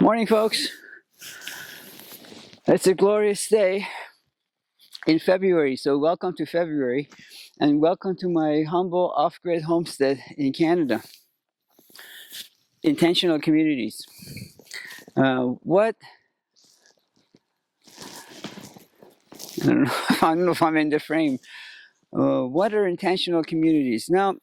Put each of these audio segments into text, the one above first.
Morning, folks. It's a glorious day in February, so welcome to February, and welcome to my humble off-grid homestead in Canada. Intentional communities. What? I don't know. I don't know if I'm in the frame. What are intentional communities? Now,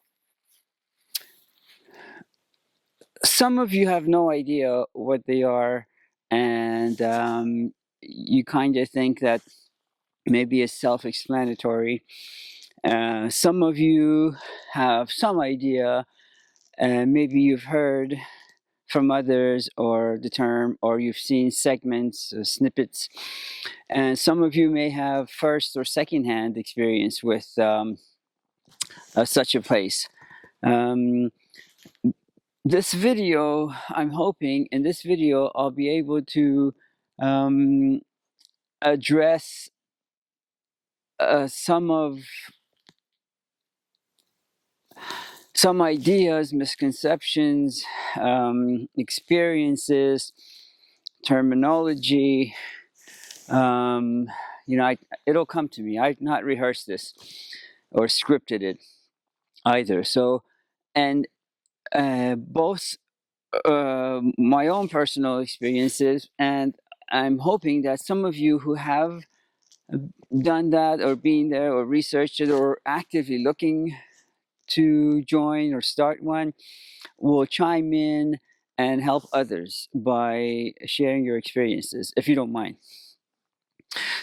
some of you have no idea what they are, and you kind of think that maybe it's self-explanatory. Some of you have some idea, and maybe you've heard from others or the term, or you've seen segments, snippets, and some of you may have first or second-hand experience with such a place. This video, I'm hoping in this video I'll be able to address some ideas, misconceptions, experiences, terminology. It'll come to me. I've not rehearsed this or scripted it either. So, and both my own personal experiences, and I'm hoping that some of you who have done that or been there or researched it or actively looking to join or start one will chime in and help others by sharing your experiences, if you don't mind.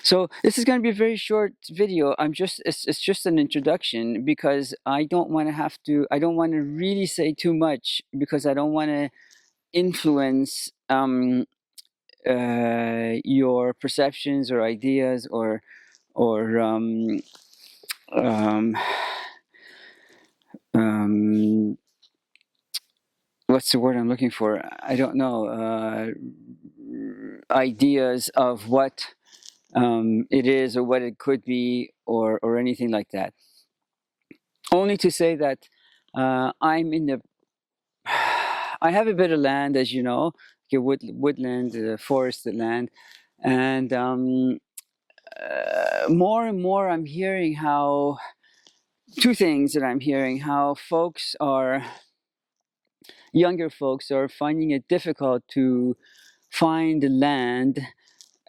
So this is going to be a very short video. It's just an introduction, because I don't want to really say too much, because I don't want to influence your perceptions or ideas or um, what's the word I'm looking for? I don't know. Ideas of what it is or what it could be or anything like that. Only to say that I'm in the I have a bit of land, as you know, woodland, forested land, and more and more I'm hearing how two things that I'm hearing: how younger folks are finding it difficult to find land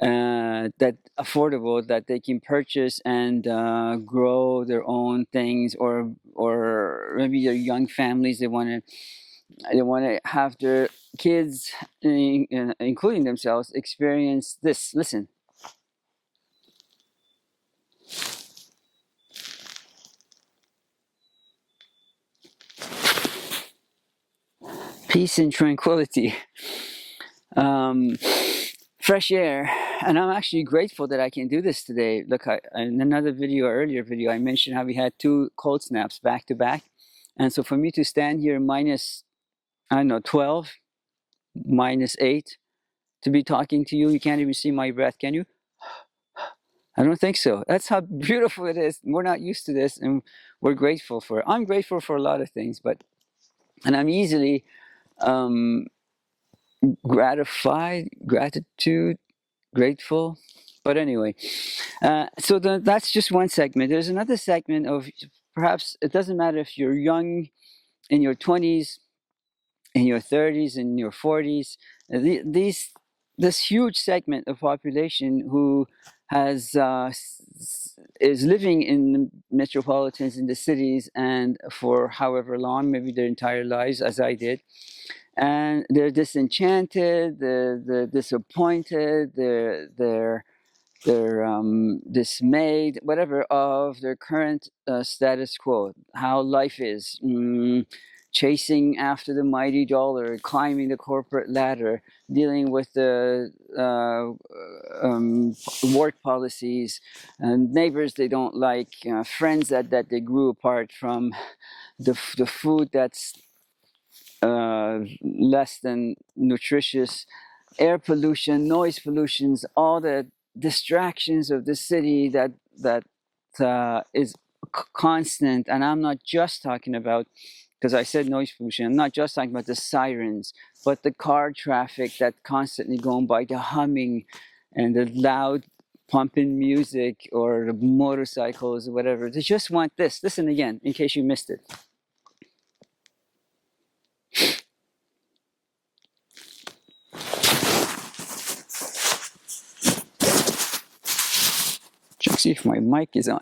that affordable, that they can purchase and grow their own things, or maybe they're young families, they want to have their kids, including themselves, experience this. Listen. Peace and tranquility. Fresh air. And I'm actually grateful that I can do this today. Look, in another earlier video, I mentioned how we had 2 cold snaps back to back. And so for me to stand here minus, I don't know, 12, minus 8, to be talking to you, you can't even see my breath, can you? I don't think so. That's how beautiful it is. We're not used to this, and we're grateful for it. I'm grateful for a lot of things, and I'm easily grateful. But anyway, so that's just one segment. There's another segment of, perhaps it doesn't matter if you're young, in your 20s, in your 30s, in your 40s. This huge segment of population who is living in the metropolitans, in the cities, and for however long, maybe their entire lives, as I did. And they're disenchanted, they're disappointed, they're dismayed, whatever, of their current status quo, how life is, chasing after the mighty dollar, climbing the corporate ladder, dealing with the work policies, and neighbors they don't like, friends that they grew apart from, the food that's less than nutritious, air pollution, noise pollutions, all the distractions of the city that is constant. And I'm not just talking about because I said noise pollution, I'm not just talking about the sirens, but the car traffic that constantly going by, the humming and the loud pumping music, or the motorcycles or whatever. They just want this. Listen again, in case you missed it. Check, see if my mic is on.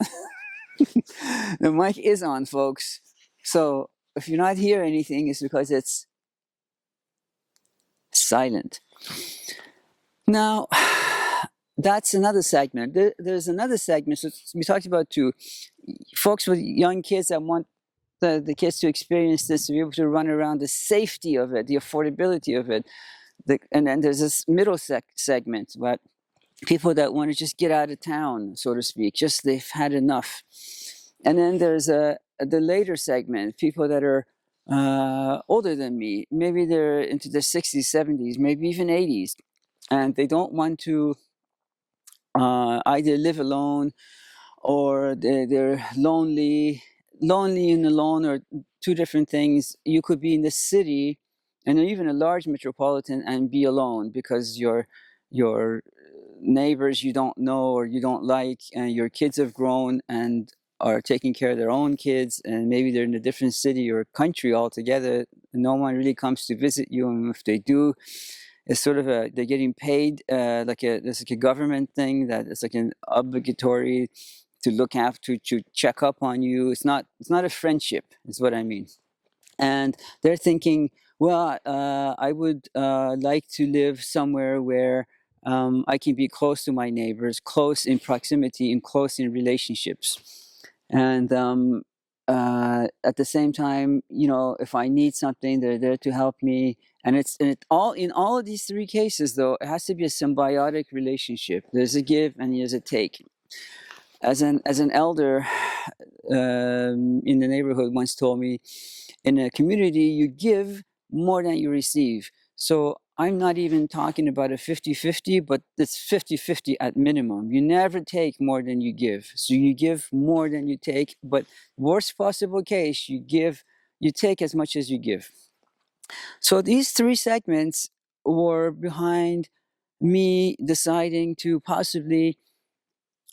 The mic is on, folks. So if you're not hearing anything, it's because it's silent. Now, that's another segment. There's another segment. So we talked about two folks with young kids that want the kids to experience this, to be able to run around, the safety of it, the affordability of it. And then there's this middle segment, but people that want to just get out of town, so to speak, just they've had enough. And then there's the later segment, people that are older than me. Maybe they're into their 60s, 70s, maybe even 80s. And they don't want to either live alone, or they're lonely and alone, or two different things. You could be in the city and even a large metropolitan and be alone because your neighbors you don't know or you don't like, and your kids have grown and are taking care of their own kids, and maybe they're in a different city or country altogether. No one really comes to visit you, and if they do, it's sort of they're getting paid there's like a government thing that it's like an obligatory to look after, to check up on you. It's not a friendship, is what I mean. And they're thinking, well, I would like to live somewhere where I can be close to my neighbors, close in proximity and close in relationships. And at the same time, if I need something, they're there to help me. And in all of these three cases, though, it has to be a symbiotic relationship. There's a give and there's a take. As an elder in the neighborhood once told me, in a community, you give more than you receive. So I'm not even talking about a 50-50, but it's 50-50 at minimum. You never take more than you give. So you give more than you take, but worst possible case, you take as much as you give. So these three segments were behind me deciding to possibly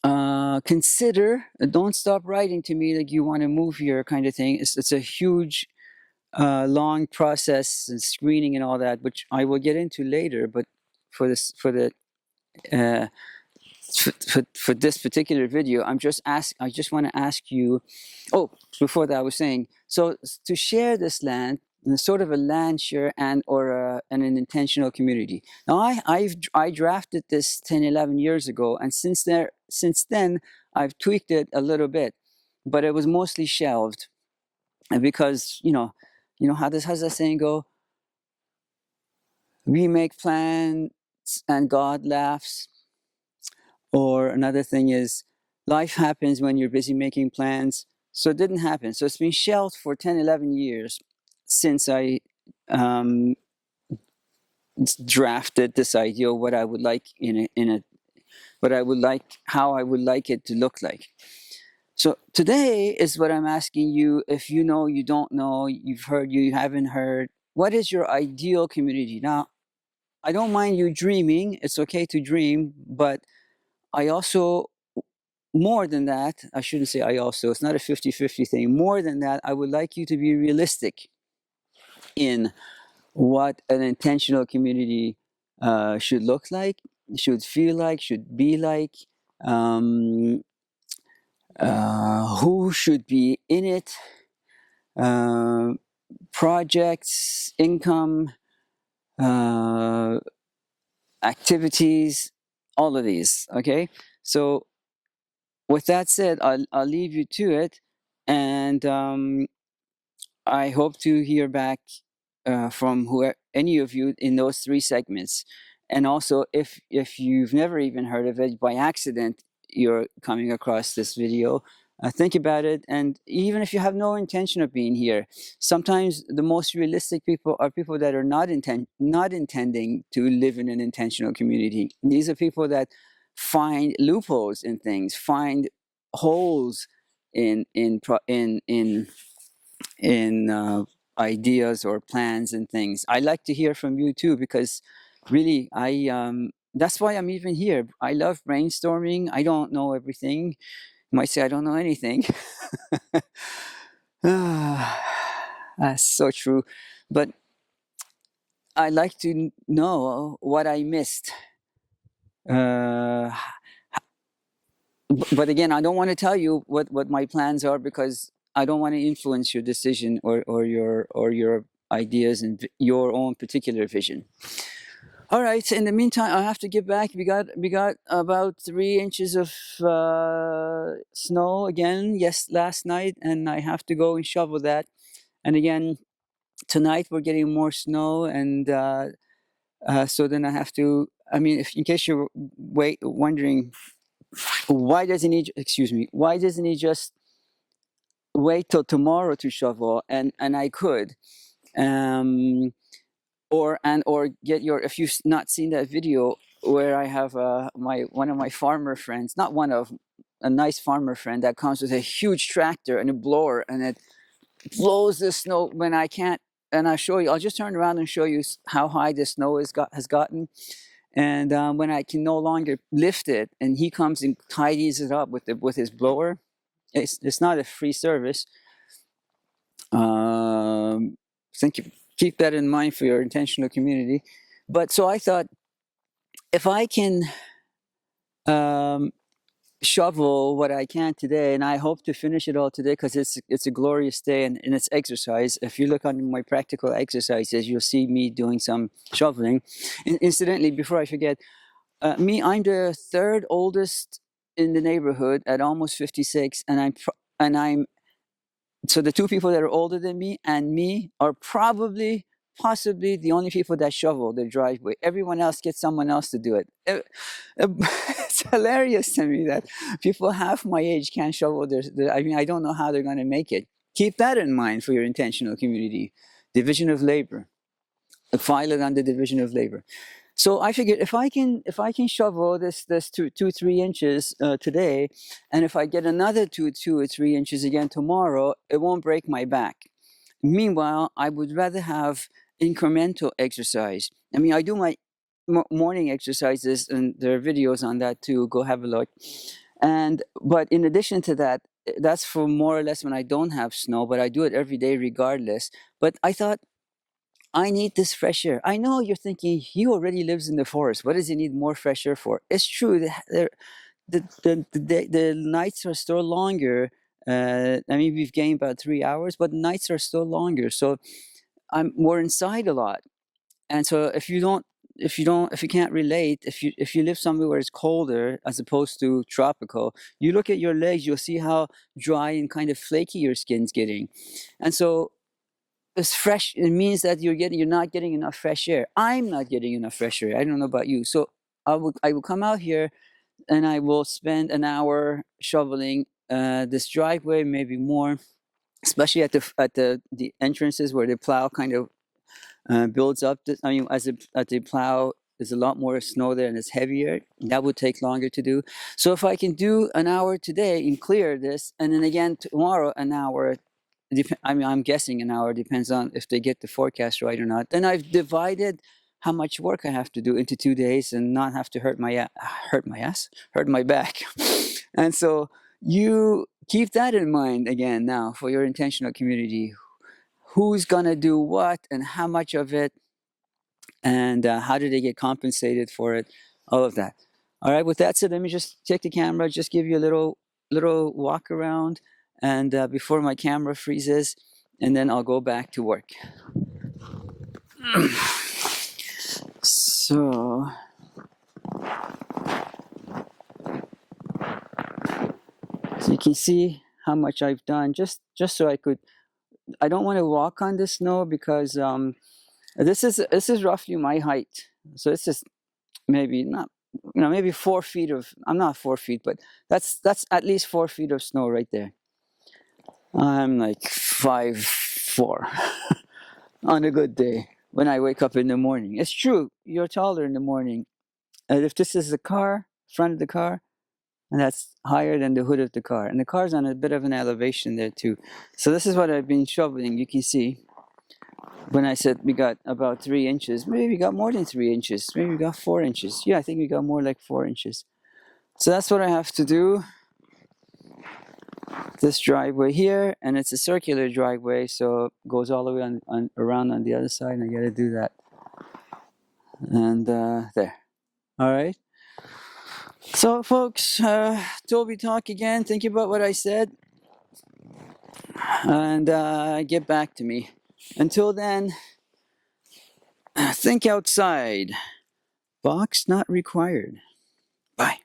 consider, don't stop writing to me like you want to move here kind of thing. It's a huge long process and screening and all that, which I will get into later. But for this particular video, I just want to ask you. Oh, before that, I was saying, so to share this land, sort of a land share or an intentional community. Now, I drafted this 10, 11 years ago, and since then, I've tweaked it a little bit, but it was mostly shelved, and because how's that saying go? We make plans and God laughs. Or another thing is, life happens when you're busy making plans. So it didn't happen. So it's been shelved for 10, 11 years since I drafted this idea of what I would like how I would like it to look like. So today is what I'm asking you. If you know, you don't know, you've heard, you haven't heard, what is your ideal community? Now, I don't mind you dreaming. It's okay to dream, but I also, more than that, I shouldn't say it's not a 50-50 thing. More than that, I would like you to be realistic in what an intentional community should look like, should feel like, should be like, who should be in it, projects, income, activities, all of these. Okay, so with that said, I'll leave you to it, and I hope to hear back from any of you in those three segments. And also, if you've never even heard of it, by accident you're coming across this video, think about it. And even if you have no intention of being here, sometimes the most realistic people are people that are not intending to live in an intentional community. These are people that find loopholes in things, find holes in ideas or plans and things. I like to hear from you too, because really, that's why I'm even here. I love brainstorming. I don't know everything. You might say I don't know anything. That's so true. But I like to know what I missed. Uh, but again, I don't want to tell you what my plans are, because I don't want to influence your decision or your ideas and your own particular vision. All right. In the meantime, I have to get back. We got about 3 inches of snow again. Yes, last night, and I have to go and shovel that. And again, tonight we're getting more snow, and so then I have to. I mean, if in case you're wondering, why doesn't he? Excuse me. Why doesn't he just wait till tomorrow to shovel? And I could. Um, or get your, if you've not seen that video where I have my one of my farmer friends, not one of, a nice farmer friend that comes with a huge tractor and a blower, and it blows the snow when I can't. And I show you, I'll just turn around and show you how high the snow has gotten. And when I can no longer lift it, and he comes and tidies it up with his blower. It's not a free service. Thank you. Keep that in mind for your intentional community. But so I thought, if I can shovel what I can today, and I hope to finish it all today, because it's a glorious day, and it's exercise. If you look on my practical exercises, you'll see me doing some shoveling. Incidentally, before I forget, I'm the third oldest in the neighborhood at almost 56, and I'm so the two people that are older than me and me are possibly the only people that shovel their driveway. Everyone else gets someone else to do it. It's hilarious to me that people half my age can't shovel I mean, I don't know how they're going to make it. Keep that in mind for your intentional community. Division of labor. File it under division of labor. So I figured, if I can shovel this 2-3 inches today, and if I get another 2 or 3 inches again tomorrow, it won't break my back. Meanwhile, I would rather have incremental exercise. I mean, I do my morning exercises, and there are videos on that too. Go have a look. But in addition to that, that's for more or less when I don't have snow, but I do it every day regardless. But I thought, I need this fresh air. I know you're thinking, he already lives in the forest. What does he need more fresh air for? It's true. The nights are still longer. I mean, we've gained about 3 hours, but nights are still longer. So we're inside a lot. And so if you can't relate, if you live somewhere where it's colder as opposed to tropical, you look at your legs, you'll see how dry and kind of flaky your skin's getting. And so it's fresh. It means that you're not getting enough fresh air. I'm not getting enough fresh air. I don't know about you. So I will come out here, and I will spend an hour shoveling this driveway, maybe more, especially at the entrances where the plow kind of builds up. I mean, at the plow, there's a lot more snow there, and it's heavier. That would take longer to do. So if I can do an hour today and clear this, and then again tomorrow an hour. I mean, I'm guessing an hour, depends on if they get the forecast right or not. Then I've divided how much work I have to do into 2 days, and not have to hurt my back. And so you keep that in mind again now for your intentional community. Who's gonna do what, and how much of it, and how do they get compensated for it? All of that. All right. With that said, let me just take the camera, just give you a little walk around, and before my camera freezes, and then I'll go back to work. So you can see how much I've done, just so I don't want to walk on the snow, because this is roughly my height. So this is maybe not, maybe 4 feet of, I'm not 4 feet, but that's at least 4 feet of snow right there. I'm like 5'4" on a good day when I wake up in the morning. It's true, you're taller in the morning. And if this is the car, front of the car, and that's higher than the hood of the car. And the car's on a bit of an elevation there too. So this is what I've been shoveling, you can see. when I said we got about 3 inches, maybe we got more than 3 inches. Maybe we got 4 inches. Yeah, I think we got more like 4 inches. So that's what I have to do. This driveway here, and it's a circular driveway, so it goes all the way around on the other side, and I got to do that. And there. All right. So, folks, Toby talk again. Think about what I said, and get back to me. Until then, think outside. Box not required. Bye.